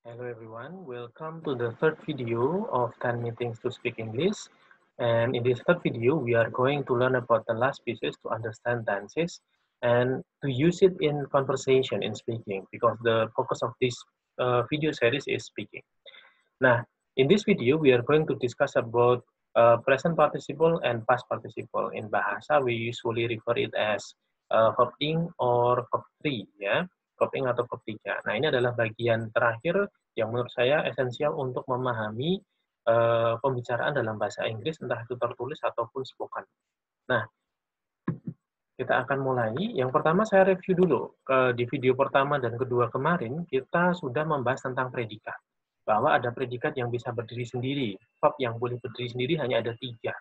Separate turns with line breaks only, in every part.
Hello everyone, welcome to the third video of 10 Meetings to Speak English. And in this third video, we are going to learn about the last pieces to understand tenses and to use it in conversation in speaking because the focus of this video series is speaking. Nah, in this video, we are going to discuss about present participle and past participle. In bahasa, we usually refer it as verb ing or verb three, ya, verb ing atau verb tiga. Nah, ini adalah bagian terakhir yang menurut saya esensial untuk memahami pembicaraan dalam bahasa Inggris, entah itu tertulis ataupun spoken. Nah, kita akan mulai. Yang pertama saya review dulu. Di video pertama dan kedua kemarin, kita sudah membahas tentang predikat. Bahwa ada predikat yang bisa berdiri sendiri. Verb yang boleh berdiri sendiri hanya ada 3,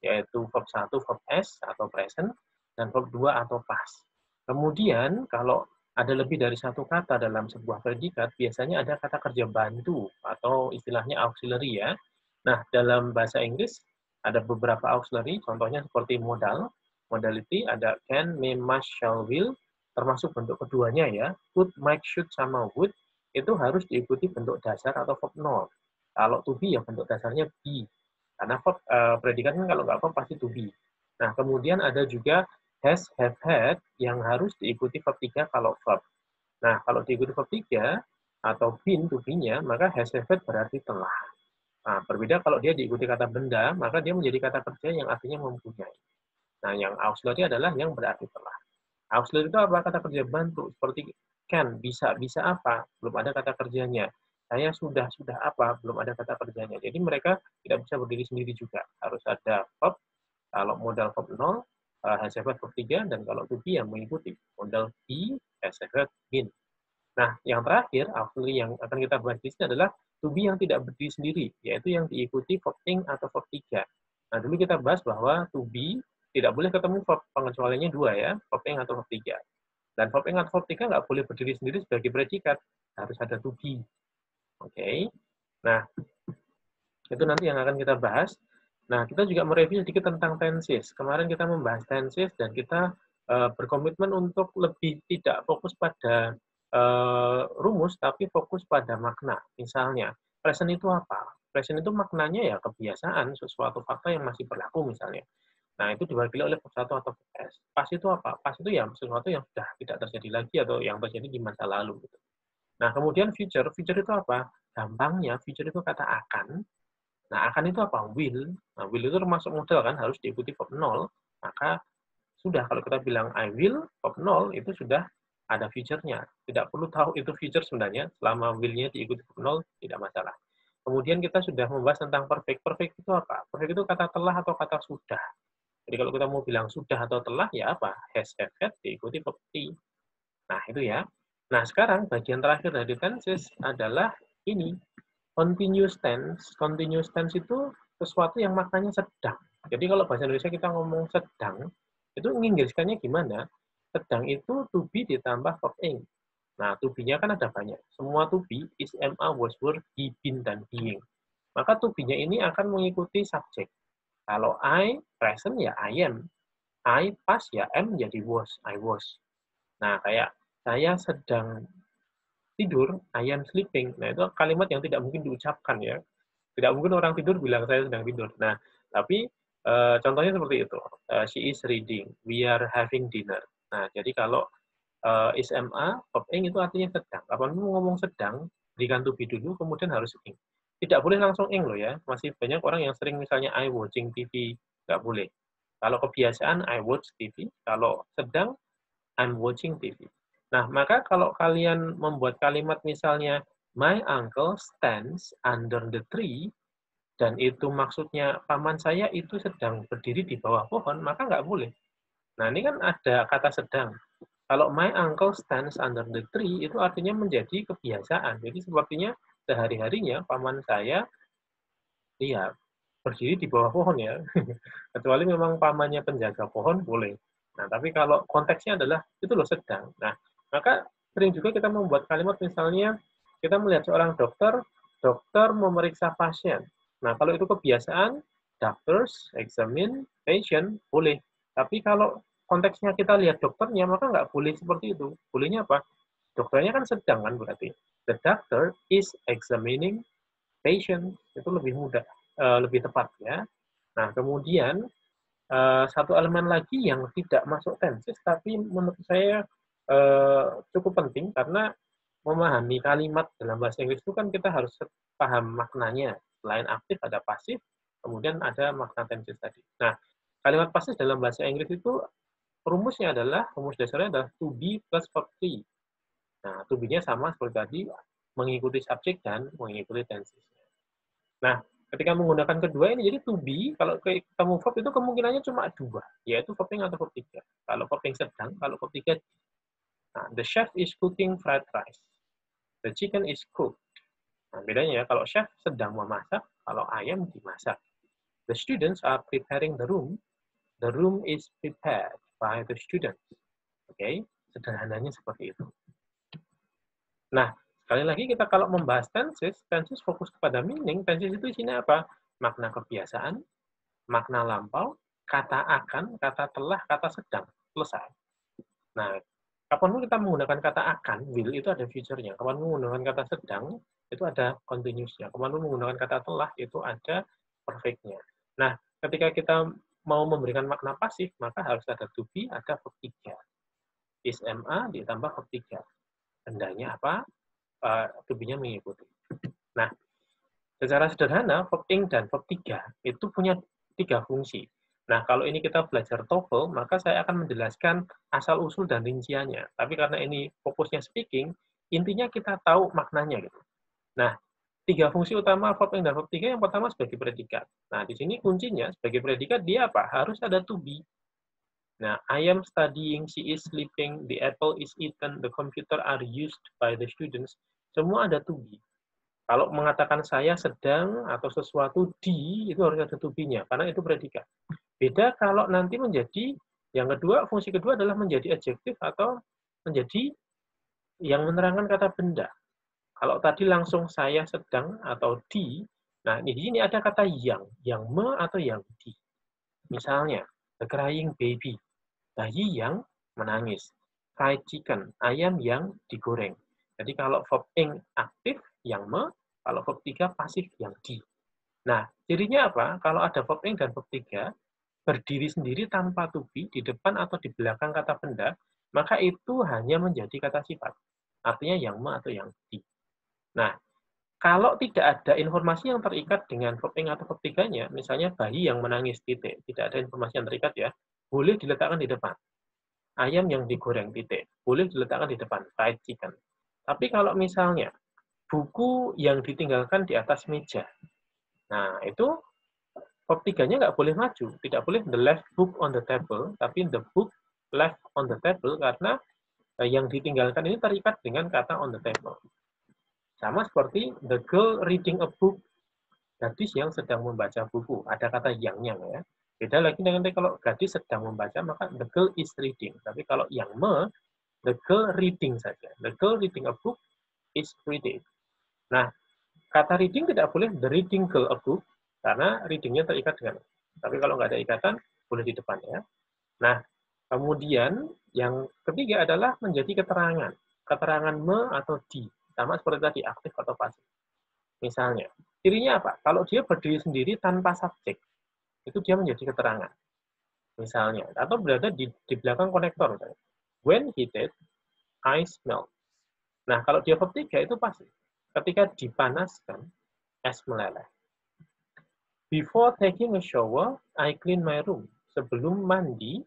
yaitu verb 1, verb S atau present, dan verb 2 atau past. Kemudian, kalau ada lebih dari satu kata dalam sebuah predikat, biasanya ada kata kerja bantu, atau istilahnya auxiliary ya. Nah, dalam bahasa Inggris, ada beberapa auxiliary, contohnya seperti modal, modality, ada can, may, must, shall, will, termasuk bentuk keduanya ya, could, might, should, sama would, itu harus diikuti bentuk dasar atau verb nol. Kalau to be ya bentuk dasarnya be. Karena verb predikat kan kalau nggak verb pasti to be. Nah, kemudian ada juga has, have, had yang harus diikuti verb 3 kalau verb. Nah, kalau diikuti verb 3 atau been to be-nya, maka has, have, had berarti telah. Nah, berbeda kalau dia diikuti kata benda, maka dia menjadi kata kerja yang artinya mempunyai. Nah, yang auxiliary adalah yang berarti telah. Auxiliary itu apa? Kata kerja bantu. Seperti can, bisa apa? Belum ada kata kerjanya. Saya sudah apa? Belum ada kata kerjanya. Jadi mereka tidak bisa berdiri sendiri juga. Harus ada verb, kalau modal verb 0, has verb 3, dan kalau to be yang mengikuti. Modal be, has verb been. Nah, yang terakhir, auxiliary yang akan kita bahas di sini adalah to be yang tidak berdiri sendiri, yaitu yang diikuti verb ing atau verb 3. Nah, dulu kita bahas bahwa to be tidak boleh ketemu verb pengecualiannya 2 ya, verb ing atau verb 3. Dan verb ing atau verb 3 nggak boleh berdiri sendiri sebagai predikat, harus ada to be. Oke. Nah, itu nanti yang akan kita bahas. Nah, kita juga mereview sedikit tentang tenses. Kemarin kita membahas tenses dan kita berkomitmen untuk lebih tidak fokus pada rumus, tapi fokus pada makna. Misalnya, present itu apa? Present itu maknanya ya kebiasaan, sesuatu fakta yang masih berlaku misalnya. Nah, itu diwakili oleh verb 1 atau verb S. Past itu apa? Past itu ya sesuatu yang sudah tidak terjadi lagi atau yang terjadi di masa lalu. Gitu. Nah, kemudian future. Future itu apa? Gampangnya, future itu kata akan. Nah, akan itu apa? Will. Nah, will itu termasuk modal kan, harus diikuti verb 0. Maka sudah, kalau kita bilang I will, verb 0, itu sudah ada future-nya. Tidak perlu tahu itu future sebenarnya, selama will-nya diikuti verb 0, tidak masalah. Kemudian kita sudah membahas tentang perfect. Perfect itu apa? Perfect itu kata telah atau kata sudah. Jadi kalau kita mau bilang sudah atau telah, ya apa? Has, have, had, diikuti verb T. Nah, itu ya. Nah, sekarang bagian terakhir dari tenses adalah ini. Continuous tense. Continuous tense itu sesuatu yang maknanya sedang. Jadi kalau bahasa Indonesia kita ngomong sedang, itu menginggriskannya gimana? Sedang itu to be ditambah verb ing. Nah, to be-nya kan ada banyak. Semua to be, is, am, are, was, were, be, been, dan being. Maka to be-nya ini akan mengikuti subjek. Kalau I, present ya I am. I, past ya am jadi was, I was. Nah, kayak saya sedang tidur, I am sleeping. Nah, itu kalimat yang tidak mungkin diucapkan ya. Tidak mungkin orang tidur bilang saya sedang tidur. Nah, tapi contohnya seperti itu. She is reading. We are having dinner. Nah, jadi kalau is MA, verb ing itu artinya sedang. Kapan ngomong sedang, berikan to be dulu, kemudian harus ing. Tidak boleh langsung ing loh ya. Masih banyak orang yang sering misalnya I watching TV. Nggak boleh. Kalau kebiasaan I watch TV. Kalau sedang, I'm watching TV. Nah, maka kalau kalian membuat kalimat misalnya, my uncle stands under the tree, dan itu maksudnya paman saya itu sedang berdiri di bawah pohon, maka nggak boleh. Nah, ini kan ada kata sedang. Kalau my uncle stands under the tree, itu artinya menjadi kebiasaan. Jadi sepertinya sehari-harinya paman saya, iya, berdiri di bawah pohon ya. Kecuali memang pamannya penjaga pohon, boleh. Nah, tapi kalau konteksnya adalah, itu loh sedang. Nah, maka sering juga kita membuat kalimat misalnya, kita melihat seorang dokter, dokter memeriksa pasien. Nah, kalau itu kebiasaan, doctors examine patient, boleh. Tapi kalau konteksnya kita lihat dokternya, maka nggak boleh seperti itu. Bolehnya apa? Dokternya kan sedang kan berarti. The doctor is examining patient. Itu lebih mudah, lebih tepat ya. Nah, kemudian satu elemen lagi yang tidak masuk tenses, tapi menurut saya cukup penting karena memahami kalimat dalam bahasa Inggris itu kan kita harus paham maknanya. Selain aktif ada pasif, kemudian ada makna tenses tadi. Nah, kalimat pasif dalam bahasa Inggris itu rumus dasarnya adalah to be plus verb 3. Nah, to be-nya sama seperti tadi, mengikuti subjek dan mengikuti tensesnya. Nah, ketika menggunakan kedua ini, jadi to be, kalau ketemu verb itu kemungkinannya cuma dua, yaitu verb ing atau verb 3. Kalau verb ing sedang, kalau verb 3. Nah, the chef is cooking fried rice. The chicken is cooked. Nah, bedanya ya, kalau chef sedang memasak, kalau ayam dimasak. The students are preparing the room. The room is prepared by the students. Oke, sederhananya seperti itu. Nah, sekali lagi kita kalau membahas tenses fokus kepada meaning. Tenses itu isinya apa? Makna kebiasaan, makna lampau, kata akan, kata telah, kata sedang. Selesai. Nah, kapanpun kita menggunakan kata akan, will itu ada future-nya. Kapanpun menggunakan kata sedang, itu ada continuous-nya. Kapanpun menggunakan kata telah, itu ada perfect-nya. Nah, ketika kita mau memberikan makna pasif, maka harus ada to be, ada verb 3. Is ma ditambah verb 3. Hendaknya apa? To be-nya mengikuti. Nah, secara sederhana, verb ing dan verb 3 itu punya 3 fungsi. Nah, kalau ini kita belajar TOEFL, maka saya akan menjelaskan asal-usul dan rinciannya. Tapi karena ini fokusnya speaking, intinya kita tahu maknanya gitu. Nah, 3 fungsi utama verb ing dan verb 3, yang pertama sebagai predikat. Nah, di sini kuncinya sebagai predikat dia apa? Harus ada to be. Nah, I am studying, she is sleeping, the apple is eaten, the computer are used by the students. Semua ada to be. Kalau mengatakan saya sedang atau sesuatu di, itu harus ada to be-nya, karena itu predikat. Beda kalau nanti menjadi, yang kedua, fungsi kedua adalah menjadi adjektif atau menjadi yang menerangkan kata benda. Kalau tadi langsung saya sedang atau di, nah di sini ada kata yang me atau yang di. Misalnya, the crying baby, bayi yang menangis. Fried chicken, ayam yang digoreng. Jadi kalau verb ing aktif, yang me, kalau verb 3 pasif, yang di. Nah, cirinya apa? Kalau ada verb ing dan verb 3, berdiri sendiri tanpa to be, di depan atau di belakang kata benda, maka itu hanya menjadi kata sifat. Artinya yang me atau yang di. Nah, kalau tidak ada informasi yang terikat dengan verb ing atau verb 3-nya, misalnya bayi yang menangis, titik, tidak ada informasi yang terikat ya, boleh diletakkan di depan. Ayam yang digoreng, titik, boleh diletakkan di depan, fried chicken. Tapi kalau misalnya buku yang ditinggalkan di atas meja, nah itu verb 3-nya nggak boleh maju, tidak boleh the left book on the table, tapi the book left on the table, karena yang ditinggalkan ini terikat dengan kata on the table. Sama seperti the girl reading a book, gadis yang sedang membaca buku, ada kata yang-nya ya. Beda lagi dengan kalau gadis sedang membaca, maka the girl is reading. Tapi kalau yang me, the girl reading saja. The girl reading a book is reading. Nah, kata reading tidak boleh the reading girl a book, karena readingnya terikat dengan. Tapi kalau nggak ada ikatan, boleh di depan ya. Nah, kemudian yang ketiga adalah menjadi keterangan. Keterangan me atau di. Sama seperti tadi, aktif atau pasif. Misalnya, cirinya apa? Kalau dia berdiri sendiri tanpa subjek, itu dia menjadi keterangan. Misalnya, atau berada di belakang konektor. Misalnya. When heated, ice melt. Nah, kalau dia verb 3 itu pasif. Ketika dipanaskan, es meleleh. Before taking a shower, I clean my room. Sebelum mandi,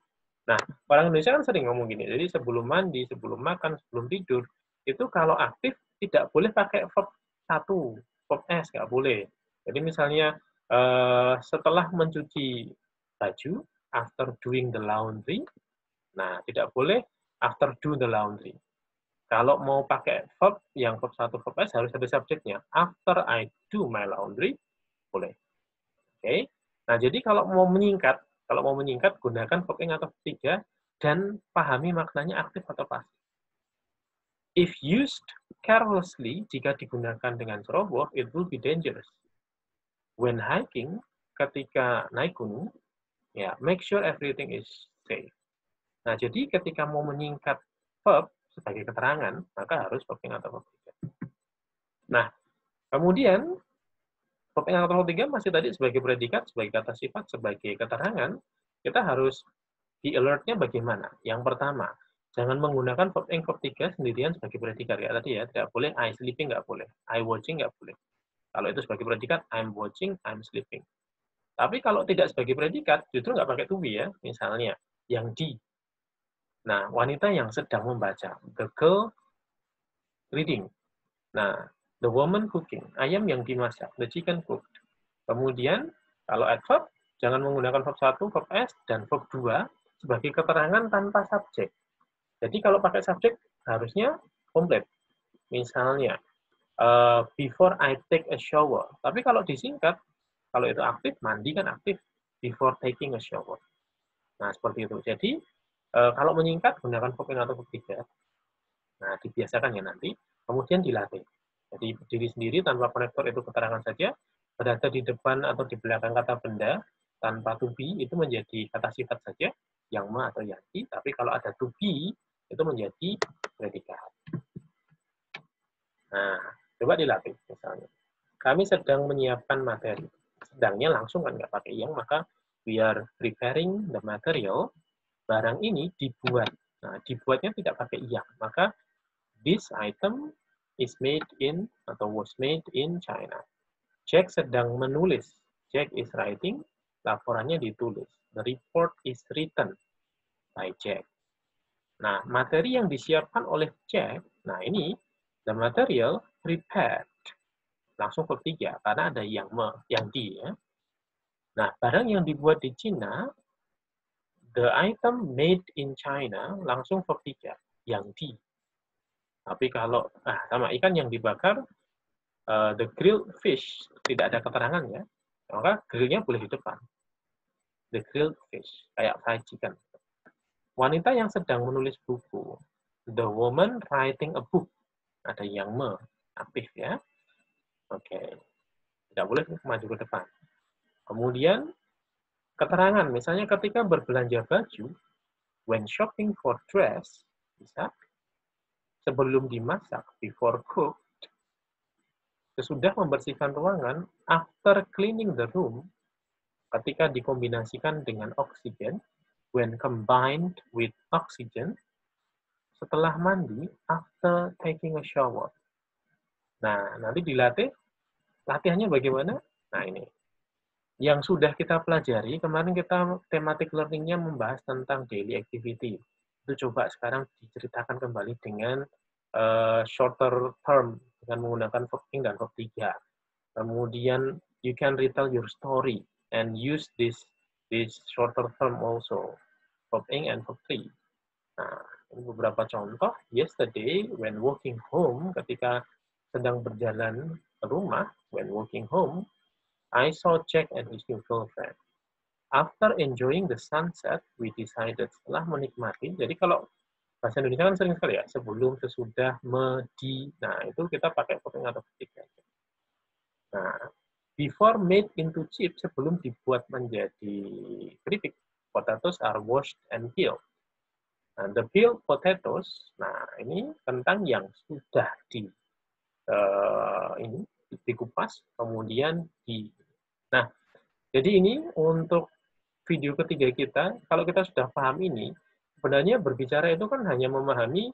nah, orang Indonesia kan sering ngomong gini, jadi sebelum mandi, sebelum makan, sebelum tidur, itu kalau aktif tidak boleh pakai verb 1, verb S, nggak boleh. Jadi misalnya setelah mencuci baju, after doing the laundry, nah tidak boleh after do the laundry. Kalau mau pakai verb yang verb 1, verb S harus ada subjeknya. After I do my laundry, boleh. Oke. Nah, jadi kalau mau menyingkat gunakan verb ing atau verb 3 dan pahami maknanya aktif atau pasif. If used carelessly, jika digunakan dengan ceroboh, it will be dangerous. When hiking, ketika naik gunung, ya, make sure everything is safe. Nah, jadi ketika mau menyingkat verb sebagai keterangan, maka harus verb ing atau verb 3. Kemudian, verb ing atau verb 3 masih tadi sebagai predikat, sebagai kata sifat, sebagai keterangan, kita harus di alert-nya bagaimana? Yang pertama, jangan menggunakan verb ing verb 3 sendirian sebagai predikat ya tadi ya, tidak boleh I sleeping, nggak boleh, I watching nggak boleh. Kalau itu sebagai predikat, I'm watching, I'm sleeping. Tapi kalau tidak sebagai predikat, justru nggak pakai to be ya. Misalnya, yang di. Nah, wanita yang sedang membaca. The girl reading. Nah, the woman cooking. Ayam yang dimasak. The chicken cooked. Kemudian, kalau adverb, jangan menggunakan verb 1, verb S, dan verb 2 sebagai keterangan tanpa subjek. Jadi kalau pakai subjek, harusnya komplit. Misalnya, before I take a shower. Tapi kalau disingkat, kalau itu aktif, mandi kan aktif. Before taking a shower. Nah, seperti itu. Jadi, kalau menyingkat, gunakan verb ing atau verb 3. Nah, dibiasakan ya nanti. Kemudian dilatih. Jadi, berdiri sendiri tanpa konektor itu keterangan saja. Berada di depan atau di belakang kata benda, tanpa to be, itu menjadi kata sifat saja. Yang me atau yang di. Tapi kalau ada to be, itu menjadi predikat. Nah, coba dilatih misalnya. Kami sedang menyiapkan materi. Sedangnya langsung kan nggak pakai yang, maka we are preparing the material. Barang ini dibuat. Nah, dibuatnya tidak pakai yang. Maka this item is made in atau was made in China. Jack sedang menulis. Jack is writing. Laporannya ditulis. The report is written by Jack. Nah, materi yang disiapkan oleh Jack, nah ini the material prepared. Langsung verb 3 karena ada yang di ya. Nah, barang yang dibuat di Cina, the item made in China, langsung verb 3 yang di. Tapi kalau sama ikan yang dibakar, the grilled fish tidak ada keterangan ya, maka grillnya boleh di depan. The grilled fish kayak fried chicken. Wanita yang sedang menulis buku, the woman writing a book, ada yang aktif ya. Oke, tidak boleh maju ke depan. Kemudian keterangan, misalnya ketika berbelanja baju, when shopping for dress, bisa sebelum dimasak, before cooked, sesudah membersihkan ruangan, after cleaning the room, ketika dikombinasikan dengan oksigen, when combined with oxygen, setelah mandi, after taking a shower. Nah, nanti dilatih, latihannya bagaimana? Nah, ini. Yang sudah kita pelajari, kemarin kita thematic learning-nya membahas tentang daily activity. Itu coba sekarang diceritakan kembali dengan shorter term, dengan menggunakan verb ing dan verb 3. Kemudian, you can retell your story and use this shorter term also, verb ing and verb 3. Nah, ini beberapa contoh. Yesterday, when walking home, ketika sedang berjalan ke rumah, when walking home, I saw Jack and his new girlfriend. After enjoying the sunset, we decided, setelah menikmati, jadi kalau bahasa Indonesia kan sering sekali ya, sebelum, sesudah, di, nah itu kita pakai verb ing atau verb 3. Nah, before made into chips, sebelum dibuat menjadi keripik, potatoes are washed and peeled. Nah, the peeled potatoes, nah ini tentang yang sudah dikupas, kemudian Nah, jadi ini untuk video ketiga kita, kalau kita sudah paham ini, sebenarnya berbicara itu kan hanya memahami,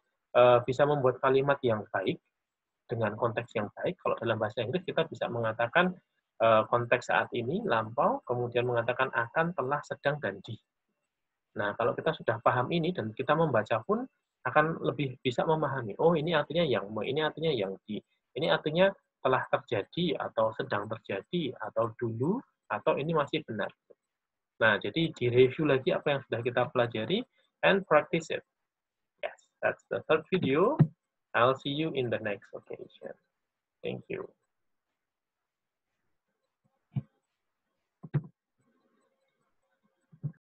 bisa membuat kalimat yang baik, dengan konteks yang baik. Kalau dalam bahasa Inggris kita bisa mengatakan konteks saat ini, lampau, kemudian mengatakan akan, telah, sedang, dan di. Nah, kalau kita sudah paham ini dan kita membaca pun akan lebih bisa memahami, oh ini artinya yang, ini artinya yang di, ini artinya telah terjadi atau sedang terjadi atau dulu atau ini masih benar. Nah, jadi direview lagi apa yang sudah kita pelajari and practice it. Yes, that's the third video. I'll see you in the next occasion. Thank you.